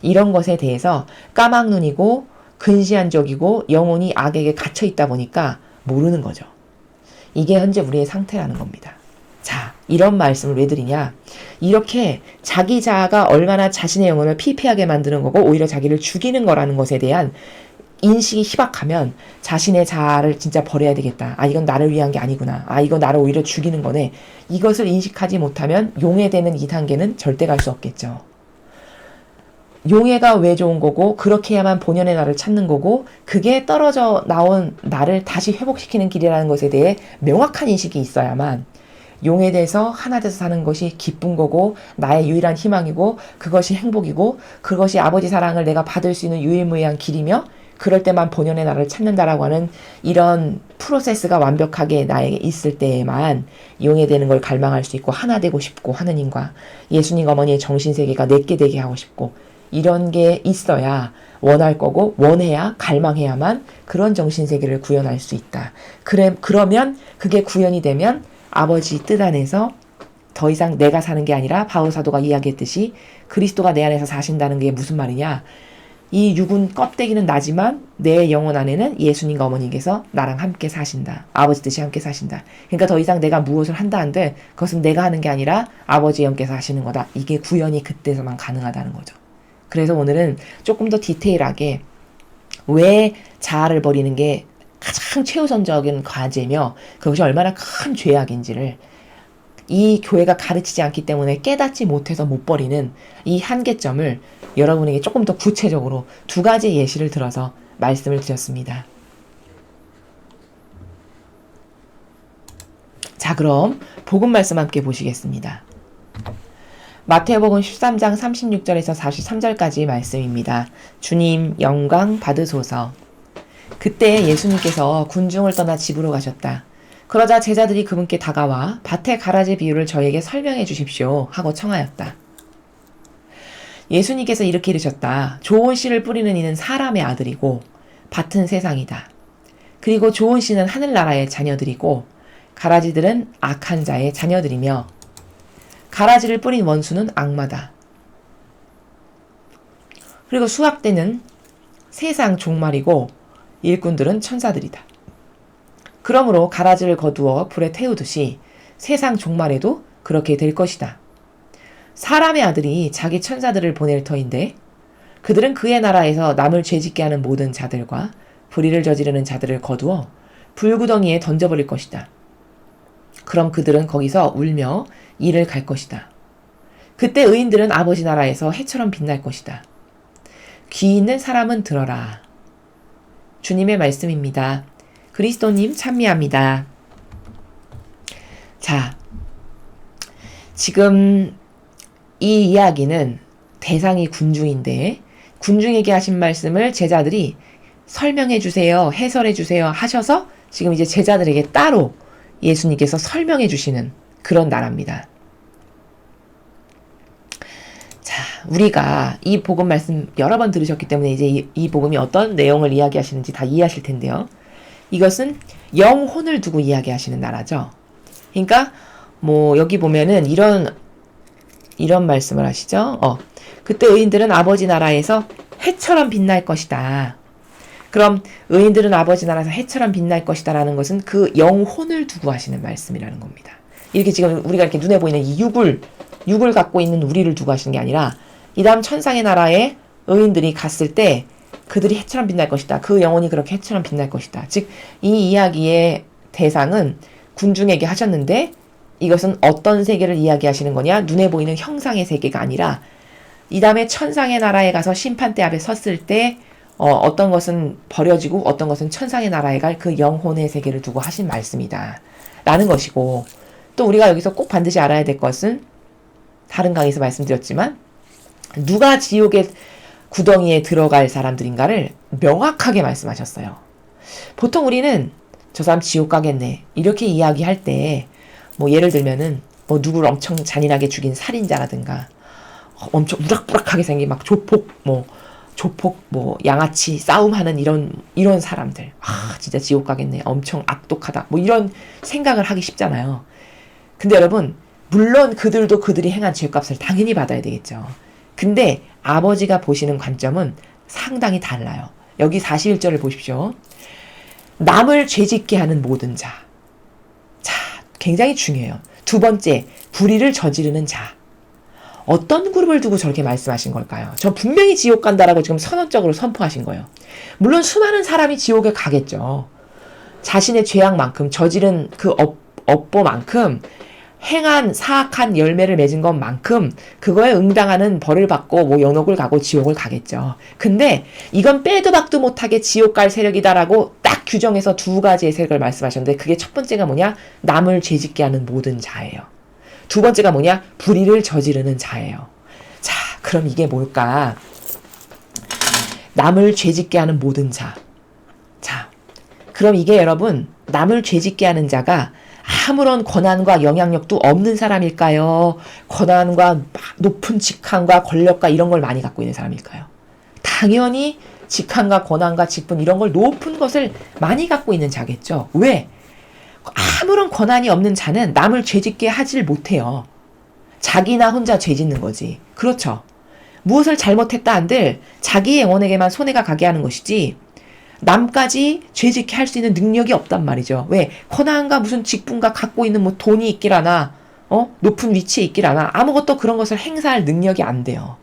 이런 것에 대해서 까막눈이고 근시안적이고 영혼이 악에게 갇혀있다 보니까 모르는 거죠. 이게 현재 우리의 상태라는 겁니다. 자, 이런 말씀을 왜 드리냐? 이렇게 자기 자아가 얼마나 자신의 영혼을 피폐하게 만드는 거고 오히려 자기를 죽이는 거라는 것에 대한 인식이 희박하면 자신의 자아를 진짜 버려야 되겠다. 아, 이건 나를 위한 게 아니구나. 아, 이건 나를 오히려 죽이는 거네. 이것을 인식하지 못하면 용해되는 이 단계는 절대 갈 수 없겠죠. 용해가 왜 좋은 거고, 그렇게 해야만 본연의 나를 찾는 거고, 그게 떨어져 나온 나를 다시 회복시키는 길이라는 것에 대해 명확한 인식이 있어야만 용해돼서 하나 돼서 사는 것이 기쁜 거고, 나의 유일한 희망이고, 그것이 행복이고, 그것이 아버지 사랑을 내가 받을 수 있는 유일무이한 길이며, 그럴 때만 본연의 나를 찾는다라고 하는 이런 프로세스가 완벽하게 나에게 있을 때에만 용해되는 걸 갈망할 수 있고, 하나 되고 싶고, 하느님과 예수님 어머니의 정신세계가 내게 되게 하고 싶고, 이런 게 있어야 원할 거고, 원해야 갈망해야만 그런 정신세계를 구현할 수 있다. 그러면 그게 구현이 되면 아버지 뜻 안에서 더 이상 내가 사는 게 아니라 바울 사도가 이야기했듯이 그리스도가 내 안에서 사신다는 게 무슨 말이냐. 이 육은 껍데기는 나지만 내 영혼 안에는 예수님과 어머니께서 나랑 함께 사신다. 아버지 뜻이 함께 사신다. 그러니까 더 이상 내가 무엇을 한다 한들 그것은 내가 하는 게 아니라 아버지 영께서 하시는 거다. 이게 구현이 그때서만 가능하다는 거죠. 그래서 오늘은 조금 더 디테일하게 왜 자아를 버리는 게 가장 최우선적인 과제며 그것이 얼마나 큰 죄악인지를 이 교회가 가르치지 않기 때문에 깨닫지 못해서 못 버리는 이 한계점을 여러분에게 조금 더 구체적으로 두 가지 예시를 들어서 말씀을 드렸습니다. 자, 그럼 복음 말씀 함께 보시겠습니다. 마태복음 13장 36절에서 43절까지 말씀입니다. 주님 영광 받으소서. 그때 예수님께서 군중을 떠나 집으로 가셨다. 그러자 제자들이 그분께 다가와 밭의 가라지 비유를 저에게 설명해 주십시오 하고 청하였다. 예수님께서 이렇게 이르셨다. 좋은 씨를 뿌리는 이는 사람의 아들이고 밭은 세상이다. 그리고 좋은 씨는 하늘나라의 자녀들이고 가라지들은 악한 자의 자녀들이며 가라지를 뿌린 원수는 악마다. 그리고 수확되는 세상 종말이고 일꾼들은 천사들이다. 그러므로 가라지를 거두어 불에 태우듯이 세상 종말에도 그렇게 될 것이다. 사람의 아들이 자기 천사들을 보낼 터인데 그들은 그의 나라에서 남을 죄짓게 하는 모든 자들과 불의를 저지르는 자들을 거두어 불구덩이에 던져버릴 것이다. 그럼 그들은 거기서 울며 이를 갈 것이다. 그때 의인들은 아버지 나라에서 해처럼 빛날 것이다. 귀 있는 사람은 들어라. 주님의 말씀입니다. 그리스도님 찬미합니다. 자, 지금 이 이야기는 대상이 군중인데 군중에게 하신 말씀을 제자들이 설명해 주세요, 해설해 주세요 하셔서 지금 이제 제자들에게 따로 예수님께서 설명해 주시는 그런 나라입니다. 자, 우리가 이 복음 말씀 여러 번 들으셨기 때문에 이제 이 복음이 어떤 내용을 이야기하시는지 다 이해하실 텐데요. 이것은 영혼을 두고 이야기하시는 나라죠. 그러니까 뭐 여기 보면은 이런 말씀을 하시죠. 그때 의인들은 아버지 나라에서 해처럼 빛날 것이다. 그럼 의인들은 아버지 나라에서 해처럼 빛날 것이다 라는 것은 그 영혼을 두고 하시는 말씀이라는 겁니다. 이렇게 지금 우리가 이렇게 눈에 보이는 이 육을 갖고 있는 우리를 두고 하시는 게 아니라 이 다음 천상의 나라에 의인들이 갔을 때 그들이 해처럼 빛날 것이다. 그 영혼이 그렇게 해처럼 빛날 것이다. 즉, 이 이야기의 대상은 군중에게 하셨는데 이것은 어떤 세계를 이야기하시는 거냐? 눈에 보이는 형상의 세계가 아니라 이 다음에 천상의 나라에 가서 심판대 앞에 섰을 때 어떤 것은 버려지고 어떤 것은 천상의 나라에 갈 그 영혼의 세계를 두고 하신 말씀이다. 라는 것이고 또 우리가 여기서 꼭 반드시 알아야 될 것은 다른 강의에서 말씀드렸지만 누가 지옥의 구덩이에 들어갈 사람들인가를 명확하게 말씀하셨어요. 보통 우리는 저 사람 지옥 가겠네 이렇게 이야기할 때 뭐 예를 들면은 뭐 누구를 엄청 잔인하게 죽인 살인자라든가 엄청 우락부락하게 생긴 막 조폭 뭐 양아치 싸움하는 이런 사람들 진짜 지옥 가겠네 엄청 악독하다 뭐 이런 생각을 하기 쉽잖아요. 근데 여러분 물론 그들도 그들이 행한 죄값을 당연히 받아야 되겠죠. 근데 아버지가 보시는 관점은 상당히 달라요. 여기 41절을 보십시오. 남을 죄짓게 하는 모든 자. 자, 굉장히 중요해요. 두 번째, 불의를 저지르는 자. 어떤 그룹을 두고 저렇게 말씀하신 걸까요? 저 분명히 지옥 간다라고 지금 선언적으로 선포하신 거예요. 물론 수많은 사람이 지옥에 가겠죠. 자신의 죄악만큼 저지른 그 업보만큼 행한 사악한 열매를 맺은 것만큼 그거에 응당하는 벌을 받고 뭐 연옥을 가고 지옥을 가겠죠. 근데 이건 빼도 박도 못하게 지옥 갈 세력이다라고 딱 규정해서 두 가지의 세력을 말씀하셨는데 그게 첫 번째가 뭐냐? 남을 죄짓게 하는 모든 자예요. 두 번째가 뭐냐? 불의를 저지르는 자예요. 자, 그럼 이게 뭘까? 남을 죄짓게 하는 모든 자. 자, 그럼 이게 여러분 남을 죄짓게 하는 자가 아무런 권한과 영향력도 없는 사람일까요? 권한과 높은 직함과 권력과 이런 걸 많이 갖고 있는 사람일까요? 당연히 직함과 권한과 직분 이런 걸 높은 것을 많이 갖고 있는 자겠죠. 왜? 아무런 권한이 없는 자는 남을 죄짓게 하질 못해요. 자기나 혼자 죄짓는 거지. 그렇죠. 무엇을 잘못했다 한들 자기의 영혼에게만 손해가 가게 하는 것이지 남까지 죄짓게 할 수 있는 능력이 없단 말이죠. 왜? 권한과 무슨 직분과 갖고 있는 뭐 돈이 있기라나 높은 위치에 있기라나 아무것도 그런 것을 행사할 능력이 안 돼요.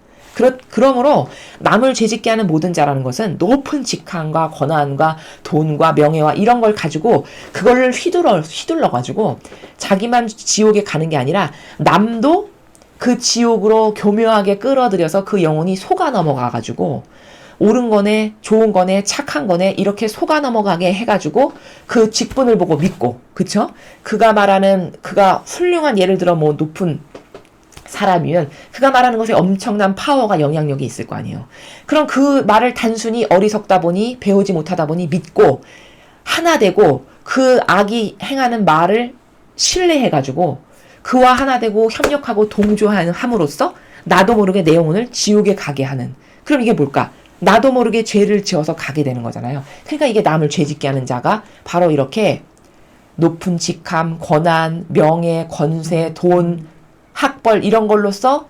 그러므로 남을 죄짓게 하는 모든 자라는 것은 높은 직함과 권한과 돈과 명예와 이런 걸 가지고 그거를 휘둘러가지고 자기만 지옥에 가는 게 아니라 남도 그 지옥으로 교묘하게 끌어들여서 그 영혼이 속아 넘어가가지고 옳은 거네, 좋은 거네, 착한 거네 이렇게 속아 넘어가게 해가지고 그 직분을 보고 믿고, 그쵸? 그가 훌륭한 예를 들어 뭐 높은 사람이면 그가 말하는 것에 엄청난 파워가 영향력이 있을 거 아니에요. 그럼 그 말을 단순히 어리석다 보니 배우지 못하다 보니 믿고 하나 되고 그 악이 행하는 말을 신뢰해가지고 그와 하나 되고 협력하고 동조함으로써 나도 모르게 내 영혼을 지옥에 가게 하는. 그럼 이게 뭘까? 나도 모르게 죄를 지어서 가게 되는 거잖아요. 그러니까 이게 남을 죄짓게 하는 자가 바로 이렇게 높은 직함, 권한, 명예, 권세, 돈, 학벌 이런 걸로써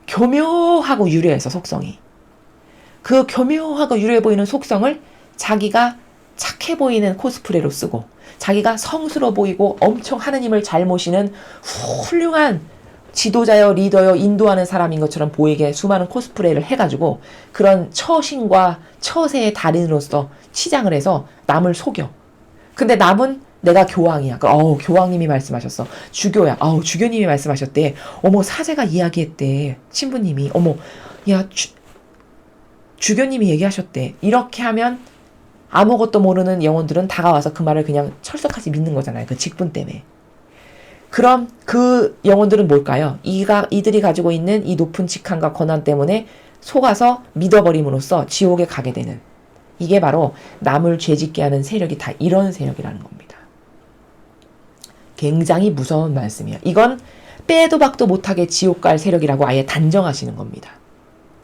교묘하고 유려해서 속성이. 그 교묘하고 유려해 보이는 속성을 자기가 착해 보이는 코스프레로 쓰고 자기가 성스러워 보이고 엄청 하느님을 잘 모시는 훌륭한 지도자여 리더여 인도하는 사람인 것처럼 보이게 수많은 코스프레를 해가지고 그런 처신과 처세의 달인으로서 치장을 해서 남을 속여. 근데 남은 내가 교황이야. 교황님이 말씀하셨어. 주교야. 주교님이 말씀하셨대. 어머 사제가 이야기했대. 신부님이. 어머 야 주교님이 얘기하셨대. 이렇게 하면 아무것도 모르는 영혼들은 다가와서 그 말을 그냥 철석같이 믿는 거잖아요. 그 직분 때문에. 그럼 그 영혼들은 뭘까요? 이들이 가지고 있는 이 높은 직함과 권한 때문에 속아서 믿어버림으로써 지옥에 가게 되는. 이게 바로 남을 죄짓게 하는 세력이 다 이런 세력이라는 겁니다. 굉장히 무서운 말씀이에요. 이건 빼도 박도 못하게 지옥 갈 세력이라고 아예 단정하시는 겁니다.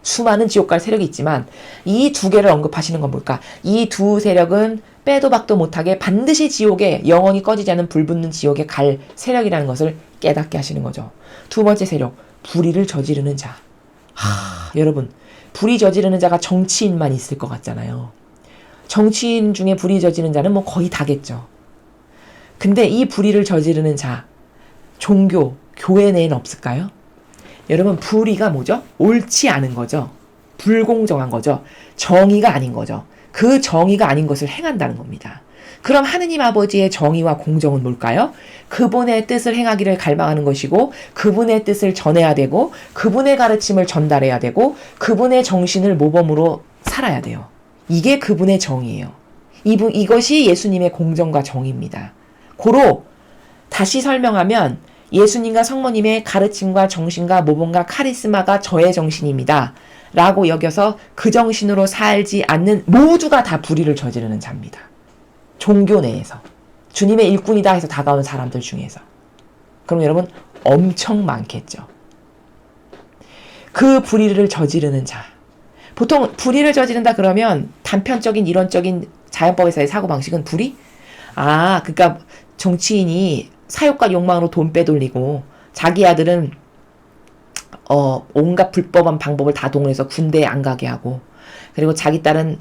수많은 지옥 갈 세력이 있지만 이 두 개를 언급하시는 건 뭘까? 이 두 세력은 빼도 박도 못하게 반드시 지옥에 영원히 꺼지지 않은 불붙는 지옥에 갈 세력이라는 것을 깨닫게 하시는 거죠. 두 번째 세력, 불의를 저지르는 자. 여러분, 불의 저지르는 자가 정치인만 있을 것 같잖아요. 정치인 중에 불의 저지르는 자는 뭐 거의 다겠죠. 근데 이 불의를 저지르는 자, 종교, 교회 내에는 없을까요? 여러분, 불의가 뭐죠? 옳지 않은 거죠. 불공정한 거죠. 정의가 아닌 거죠. 그 정의가 아닌 것을 행한다는 겁니다. 그럼 하느님 아버지의 정의와 공정은 뭘까요? 그분의 뜻을 행하기를 갈망하는 것이고 그분의 뜻을 전해야 되고 그분의 가르침을 전달해야 되고 그분의 정신을 모범으로 살아야 돼요. 이게 그분의 정의예요. 이것이 예수님의 공정과 정의입니다. 고로 다시 설명하면 예수님과 성모님의 가르침과 정신과 모범과 카리스마가 저의 정신입니다. 라고 여겨서 그 정신으로 살지 않는 모두가 다 불의를 저지르는 자입니다. 종교 내에서. 주님의 일꾼이다 해서 다가온 사람들 중에서. 그럼 여러분 엄청 많겠죠. 그 불의를 저지르는 자. 보통 불의를 저지른다 그러면 단편적인 이론적인 자연법에서의 사고방식은 불의? 그러니까 정치인이 사욕과 욕망으로 돈 빼돌리고 자기 아들은 온갖 불법한 방법을 다 동원해서 군대에 안 가게 하고 그리고 자기 딸은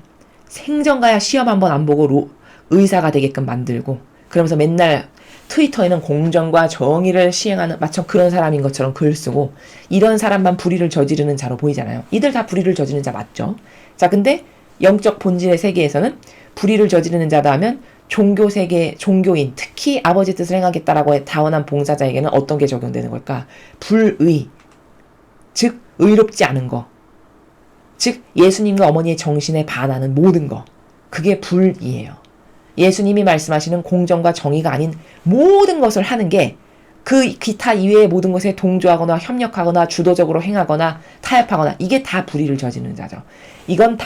생전가야 시험 한번 안 보고 의사가 되게끔 만들고 그러면서 맨날 트위터에는 공정과 정의를 시행하는 마치 그런 사람인 것처럼 글 쓰고 이런 사람만 불의를 저지르는 자로 보이잖아요. 이들 다 불의를 저지르는 자 맞죠? 자, 근데 영적 본질의 세계에서는 불의를 저지르는 자다 하면 종교 세계, 종교인, 특히 아버지 뜻을 행하겠다라고 다원한 봉사자에게는 어떤 게 적용되는 걸까? 불의, 즉 의롭지 않은 거, 즉 예수님과 어머니의 정신에 반하는 모든 거, 그게 불이에요. 예수님이 말씀하시는 공정과 정의가 아닌 모든 것을 하는 게 그 기타 이외의 모든 것에 동조하거나 협력하거나 주도적으로 행하거나 타협하거나 이게 다 불의를 저지르는 자죠. 이건 다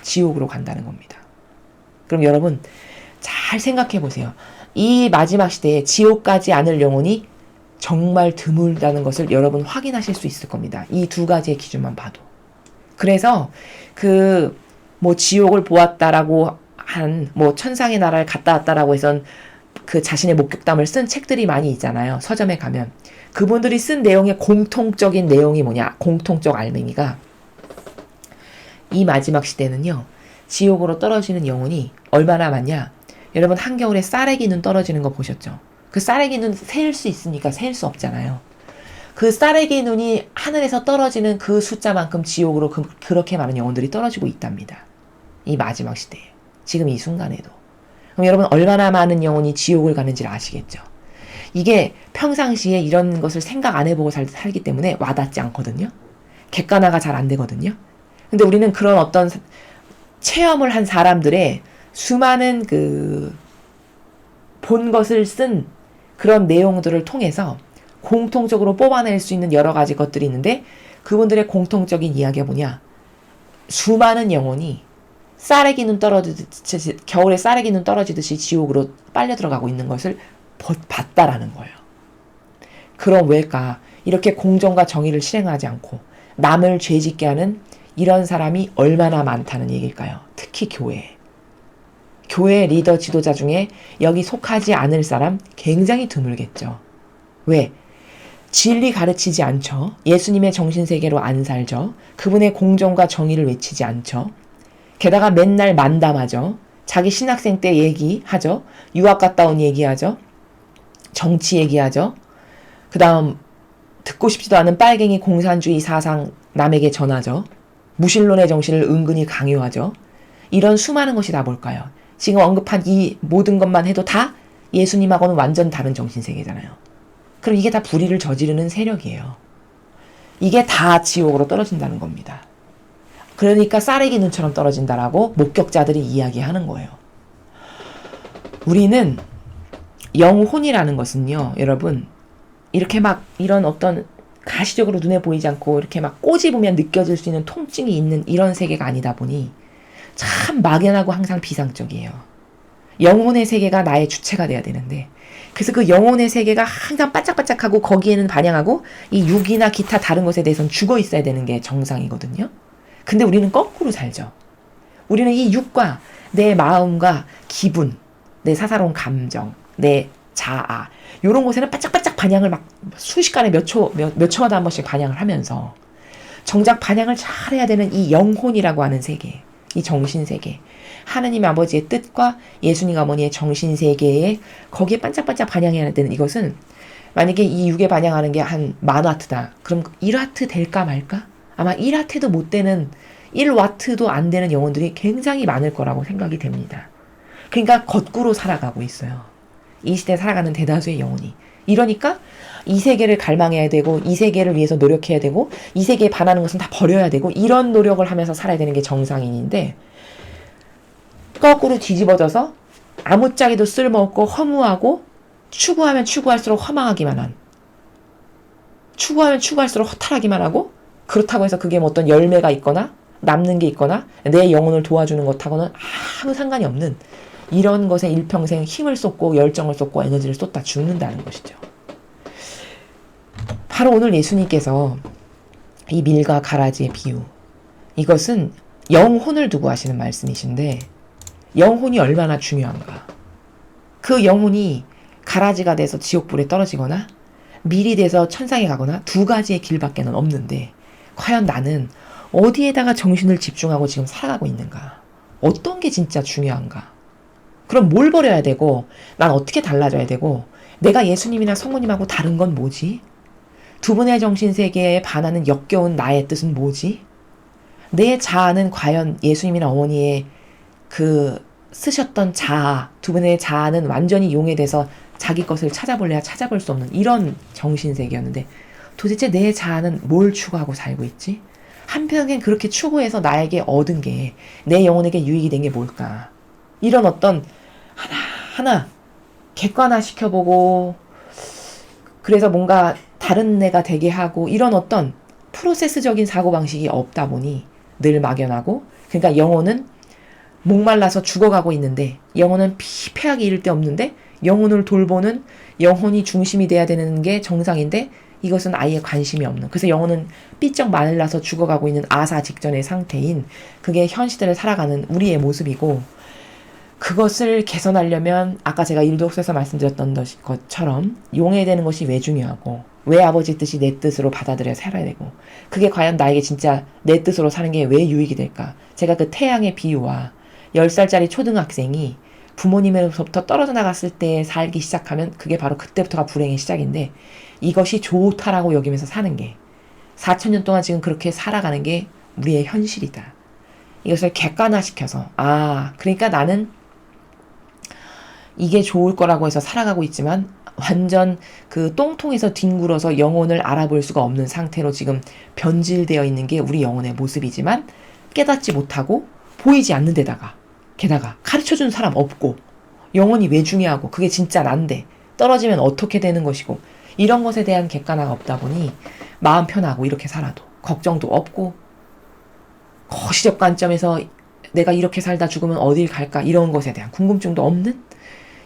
지옥으로 간다는 겁니다. 그럼 여러분 잘 생각해 보세요. 이 마지막 시대에 지옥 가지 않을 영혼이 정말 드물다는 것을 여러분 확인하실 수 있을 겁니다. 이 두 가지의 기준만 봐도. 그래서 지옥을 보았다라고 한 천상의 나라를 갔다 왔다라고 해선 그 자신의 목격담을 쓴 책들이 많이 있잖아요. 서점에 가면 그분들이 쓴 내용의 공통적인 내용이 뭐냐? 공통적 알맹이가 이 마지막 시대는요. 지옥으로 떨어지는 영혼이 얼마나 많냐? 여러분 한겨울에 쌀래기 눈 떨어지는 거 보셨죠? 그 쌀래기 눈 셀 수 있으니까 셀 수 없잖아요. 그 쌀래기 눈이 하늘에서 떨어지는 그 숫자만큼 지옥으로 그렇게 많은 영혼들이 떨어지고 있답니다. 이 마지막 시대에. 지금 이 순간에도. 그럼 여러분 얼마나 많은 영혼이 지옥을 가는지를 아시겠죠? 이게 평상시에 이런 것을 생각 안 해보고 살기 때문에 와닿지 않거든요. 객관화가 잘 안 되거든요. 근데 우리는 그런 어떤 체험을 한 사람들의 수많은 본 것을 쓴 그런 내용들을 통해서 공통적으로 뽑아낼 수 있는 여러 가지 것들이 있는데 그분들의 공통적인 이야기가 뭐냐? 수많은 영혼이 쌀래기 눈 떨어지듯이 겨울에 쌀래기 눈 떨어지듯이 지옥으로 빨려 들어가고 있는 것을 봤다라는 거예요. 그럼 왜일까? 이렇게 공정과 정의를 실행하지 않고 남을 죄짓게 하는 이런 사람이 얼마나 많다는 얘기일까요? 특히 교회 리더 지도자 중에 여기 속하지 않을 사람 굉장히 드물겠죠. 왜? 진리 가르치지 않죠. 예수님의 정신세계로 안 살죠. 그분의 공정과 정의를 외치지 않죠. 게다가 맨날 만담하죠. 자기 신학생 때 얘기하죠. 유학 갔다 온 얘기하죠. 정치 얘기하죠. 그 다음 듣고 싶지도 않은 빨갱이 공산주의 사상 남에게 전하죠. 무신론의 정신을 은근히 강요하죠. 이런 수많은 것이 다 뭘까요? 지금 언급한 이 모든 것만 해도 다 예수님하고는 완전 다른 정신세계잖아요. 그럼 이게 다 불의를 저지르는 세력이에요. 이게 다 지옥으로 떨어진다는 겁니다. 그러니까 쌀래기 눈처럼 떨어진다라고 목격자들이 이야기하는 거예요. 우리는 영혼이라는 것은요, 여러분, 이렇게 막 이런 어떤 가시적으로 눈에 보이지 않고 이렇게 막 꼬집으면 느껴질 수 있는 통증이 있는 이런 세계가 아니다 보니 참 막연하고 항상 비상적이에요. 영혼의 세계가 나의 주체가 돼야 되는데 그래서 그 영혼의 세계가 항상 반짝반짝하고 거기에는 반영하고 이 육이나 기타 다른 것에 대해서는 죽어 있어야 되는 게 정상이거든요. 근데 우리는 거꾸로 살죠. 우리는 이 육과 내 마음과 기분, 내 사사로운 감정, 내 자아 이런 곳에는 반짝반짝 반향을 막 순식간에 몇 초마다 한 번씩 반향을 하면서 정작 반향을 잘해야 되는 이 영혼이라고 하는 세계, 이 정신세계, 하느님 아버지의 뜻과 예수님 어머니의 정신세계에 거기에 반짝반짝 반향해야 되는 이것은 만약에 이 육에 반향하는 게 한 1000와트다. 그럼 1와트 될까 말까? 아마 1와트도 못 되는 1와트도 안 되는 영혼들이 굉장히 많을 거라고 생각이 됩니다. 그러니까 거꾸로 살아가고 있어요. 이 시대에 살아가는 대다수의 영혼이. 이러니까 이 세계를 갈망해야 되고 이 세계를 위해서 노력해야 되고 이 세계에 반하는 것은 다 버려야 되고 이런 노력을 하면서 살아야 되는 게 정상인인데 거꾸로 뒤집어져서 아무짝에도 쓸모없고 허무하고 추구하면 추구할수록 허망하기만 한 추구하면 추구할수록 허탈하기만 하고 그렇다고 해서 그게 뭐 어떤 열매가 있거나 남는 게 있거나 내 영혼을 도와주는 것하고는 아무 상관이 없는 이런 것에 일평생 힘을 쏟고 열정을 쏟고 에너지를 쏟다 죽는다는 것이죠. 바로 오늘 예수님께서 이 밀과 가라지의 비유, 이것은 영혼을 두고 하시는 말씀이신데 영혼이 얼마나 중요한가. 그 영혼이 가라지가 돼서 지옥불에 떨어지거나 밀이 돼서 천상에 가거나 두 가지의 길밖에는 없는데 과연 나는 어디에다가 정신을 집중하고 지금 살아가고 있는가? 어떤 게 진짜 중요한가? 그럼 뭘 버려야 되고 난 어떻게 달라져야 되고 내가 예수님이나 성모님하고 다른 건 뭐지? 두 분의 정신세계에 반하는 역겨운 나의 뜻은 뭐지? 내 자아는 과연 예수님이나 어머니의 그 쓰셨던 자아, 두 분의 자아는 완전히 용해돼서 자기 것을 찾아볼래야 찾아볼 수 없는 이런 정신세계였는데 도대체 내 자아는 뭘 추구하고 살고 있지? 한평생 그렇게 추구해서 나에게 얻은 게, 내 영혼에게 유익이 된 게 뭘까? 이런 어떤 하나하나 객관화 시켜보고, 그래서 뭔가 다른 내가 되게 하고, 이런 어떤 프로세스적인 사고방식이 없다 보니 늘 막연하고, 그러니까 영혼은 목말라서 죽어가고 있는데, 영혼은 피폐하게 이를 데 없는데, 영혼을 돌보는, 영혼이 중심이 돼야 되는 게 정상인데 이것은 아예 관심이 없는, 그래서 영혼은 삐쩍 말라서 죽어가고 있는 아사 직전의 상태인, 그게 현 시대를 살아가는 우리의 모습이고, 그것을 개선하려면 아까 제가 일독서에서 말씀드렸던 것처럼 용해되는 것이 왜 중요하고, 왜 아버지 뜻이 내 뜻으로 받아들여 살아야 되고, 그게 과연 나에게 진짜 내 뜻으로 사는 게 왜 유익이 될까? 제가 그 태양의 비유와 10살짜리 초등학생이 부모님으로부터 떨어져 나갔을 때 살기 시작하면 그게 바로 그때부터가 불행의 시작인데, 이것이 좋다라고 여기면서 사는 게, 4,000년 동안 지금 그렇게 살아가는 게 우리의 현실이다. 이것을 객관화시켜서, 그러니까 나는 이게 좋을 거라고 해서 살아가고 있지만 완전 그 똥통에서 뒹굴어서 영혼을 알아볼 수가 없는 상태로 지금 변질되어 있는 게 우리 영혼의 모습이지만, 깨닫지 못하고 보이지 않는 데다가 게다가 가르쳐주는 사람 없고, 영혼이 왜 중요하고 그게 진짜 난데 떨어지면 어떻게 되는 것이고, 이런 것에 대한 객관화가 없다 보니 마음 편하고 이렇게 살아도 걱정도 없고, 거시적 관점에서 내가 이렇게 살다 죽으면 어딜 갈까 이런 것에 대한 궁금증도 없는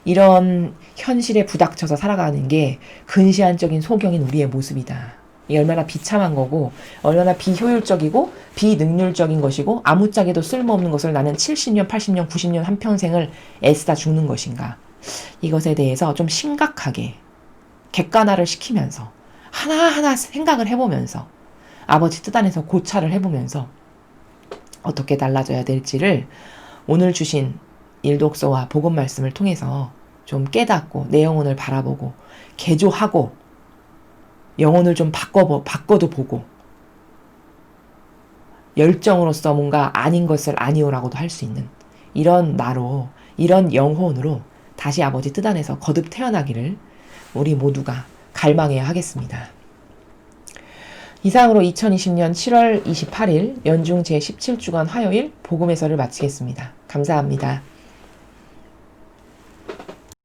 이런 현실에 부닥쳐서 살아가는 게 근시안적인 소경인 우리의 모습이다. 이게 얼마나 비참한 거고, 얼마나 비효율적이고 비능률적인 것이고, 아무짝에도 쓸모없는 것을 나는 70년, 80년, 90년 한평생을 애쓰다 죽는 것인가. 이것에 대해서 좀 심각하게 객관화를 시키면서 하나하나 생각을 해보면서, 아버지 뜻 안에서 고찰을 해보면서 어떻게 달라져야 될지를 오늘 주신 일독서와 복음 말씀을 통해서 좀 깨닫고 내 영혼을 바라보고 개조하고 영혼을 좀 바꿔도 보고, 열정으로서 뭔가 아닌 것을 아니오라고도 할 수 있는 이런 나로, 이런 영혼으로 다시 아버지 뜻 안에서 거듭 태어나기를 우리 모두가 갈망해야 하겠습니다. 이상으로 2020년 7월 28일 연중 제17주간 화요일 복음 해설을 마치겠습니다. 감사합니다.